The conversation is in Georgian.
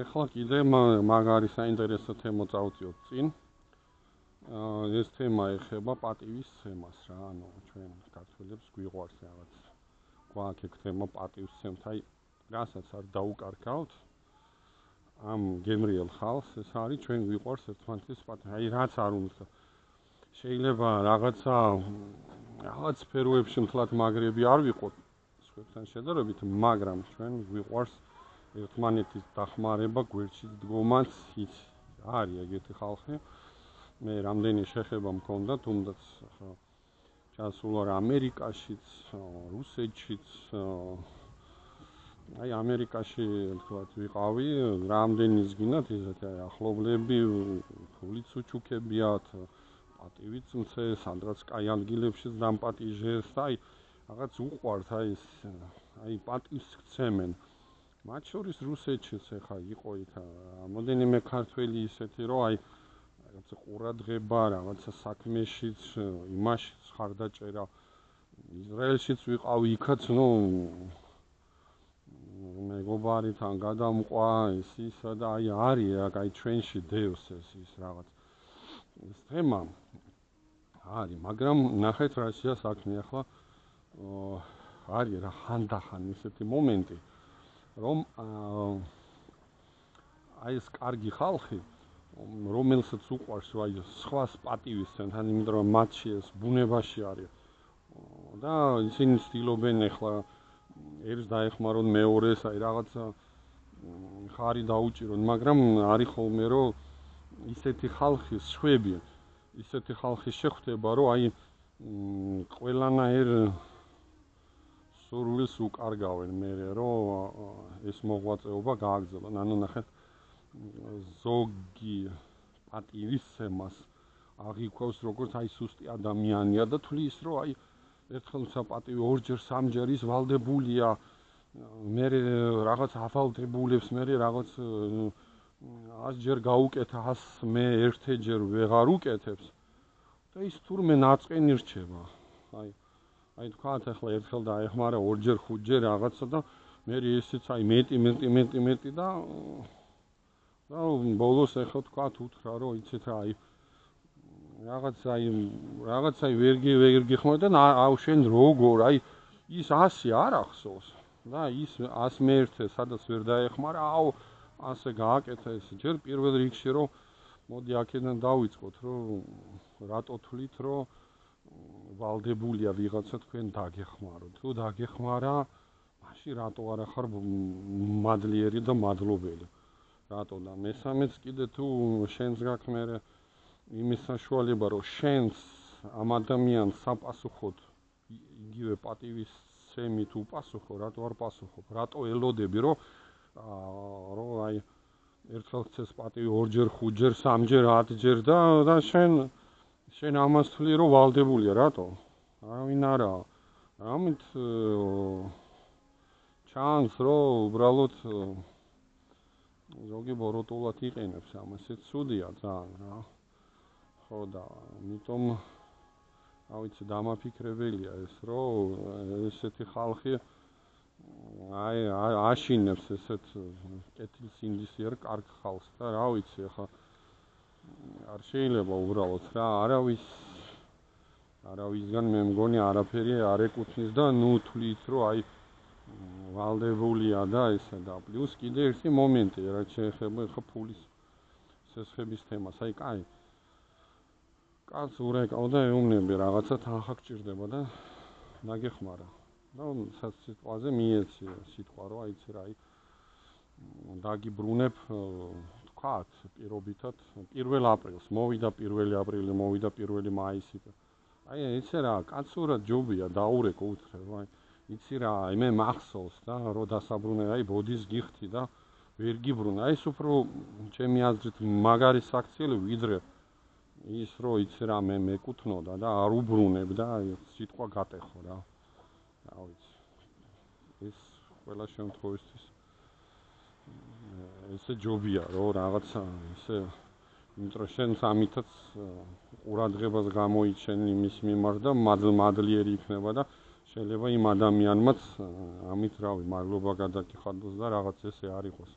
ეხლა კიდე მაგარი საინტერესო თემა წავწიოთ წინ. ეს თემა ეხება პატივის თემას რა, ანუ ჩვენ ქართველებს გვიყვარს რაღაც. გვაქვს ეგ თემა პატივისცემთ, აი რასაც არ დაუკარგავთ ამ გემრიელ ხალხს, ეს არის ჩვენ გვიყვარს ერთმანეთის პატივი. აი რაც არ უნდა. შეიძლება რაღაც სფეროებში მთლად მაგრები არ ვიყოთ სხვებთან შედარებით, მაგრამ ჩვენ გვიყვარს ერთმანეთის დახმარება, გვერდშიც დგომაც, ის არის ეგეთი ხალხი. მე რამდენი შეხება მქონდა, თუნდაც ჩასულ ვარ ამერიკაშიც, რუსეთშიც. აი ამერიკაში თქვათ ვიყავი, რამდენის გინდათ ისეთი ახლობლები, ფულიც უჩუქებიათ, პატივიც მცე, სადღაც კაი ადგილებშიც დამპატიჟეს და აი რაღაც უყვართ აი პატივს გცემენ. მათ შორის რუსეთშიც ეხა იყო იქ რამოდენიმე ქართველი ისეთი, რომ აი რაღაცა ყურადღება, რაღაცა საქმეშიც, იმაშიც ხარდაჭერა. ისრაელშიც ვიყავი, იქაც მეგობართან გადამყვა ისა და აი არის აი ჩვენში დევს ის რაღაც. ეს თემა არის, მაგრამ ნახეთ რაშია საქმე ახლა. არის რა ხანდახან ისეთი მომენტი, რომ აი ეს კარგი ხალხი, რომელსაც უყვარს აი სხვას პატივისცემთ, იმიტომ რომ მათში ეს ბუნებაში არის. და ისინი ცდილობენ ახლა ერთს დაეხმარონ მეორეს, აი რაღაცა ხარი დაუჭირონ, მაგრამ არის ხოლმე რომ ისეთი ხალხის შვები, ისეთი ხალხი შეხვდება, რომ აი ყველანაირ სურვილს უკარგავენ მერე, რომ ეს მოღვაწეობა გააგრძელონ. ანუ ნახეთ, ზოგი პატივისცემას აღიქვავს როგორც აი სუსტი ადამიანია და თulis რომ აი ერთხელ საპატივი ორჯერ სამჯერ ის ვალდებულია, მერე რაღაც აფალდებულებს, მერე რაღაც 100 ჯერ გაუკეთა, 100 მე ერთჯერ ვეღარ უკეთებს და ის თურმე ნაწყენი რჩება. აი თქვათ ახლა ერთხელ დაეხმარა ორჯერ ხუთჯერ რაღაცა და მერე ესეც აი მეტი და ბოლოს ახლა თქვათ უთხრა რომ იცით რა აი რაღაცა ვერ გიხმარ და აუ შენ როგორ აი ის 100 არ ახსოვს და ის 100 მეერთე სადაც ვერ დაეხმარა აუ ასე გააკეთა ეს ჯერ პირველ რიგში რომ მოდი აქედან დავიწყოთ რომ რატო თვლით რომ ვალდებულია ვიღაცა თქვენ დაგეხმაროთ თუ დაგეხმარა მაშინ რატო არ ახარ მადლიერი და მადლობელი რატო და მესამეც კიდე თუ შენს გაქვს მე იმის საშუალება რომ შენს ამ ადამიანს საპასუხოდ იგივე პატივისცემით უპასუხო რატო არ პასუხობ რატო ელოდები რომ აი ერთხელ ხცეს პატივი ორჯერ ხუთჯერ სამჯერ 10ჯერ და შენ ამას თვლი რომ ვალდებულია რატო არავინ არა ამით ჩანს რომ უბრალოდ ზოგი ბოროტულად იყენებს ამას ეს ცუდია ძალიან რა ხო და ამიტომ რა ვიცი დამაფიქრებელია ეს რომ ესეთი ხალხი აი აშინებს ესეთ კეთილსინდისიერ კარგ ხალხს და რა ვიცი ახლა არ შეიძლება უბრალოდ რა არავისგან მე მგონი არაფერი არ ეკუთვნის და ნუ თვლით რომ აი ვალდებულია და ესა და პლუს კიდე ერთი მომენტი რაც შეეხება ხა ფულის სესხების თემას აი კაი კაც ურეკავ და ეუბნები რაღაცა თანხა გჭირდება და დაგეხმარა და სიტყვაზე მიეცი სიტყვა რომ აიცი რა აი დაგიბრუნებ თქვათ პირობითად 1 აპრილს მოვიდა 1 აპრილი მოვიდა 1 მაისი აი იცი რა კაცურად ჯობია დაურეკო უთხრე აი იცი რა მე მახსოვს და რომ დასაბრუნე აი ბოდის გიხდი და ვერ გიბრუნე აი ეს უფრო ჩემი აზრით მაგარი საქციელი ვიდრე ის რომ იცი რა მე მეკუთვნოდა და არ უბრუნებ და აი სიტყვა გატეხო რა ვიცი ეს ყველა შემთხვევისთვის ესე ჯობია რომ რაღაცა ესე იმიტომ შენ ამითაც ყურადღებას გამოიჩენ იმის მიმართ და მადლიერი იქნება და შეიძლება იმ ადამიანმაც ამით რავი მადლობა გადაკიხადოს და რაღაც ესე არ იყოს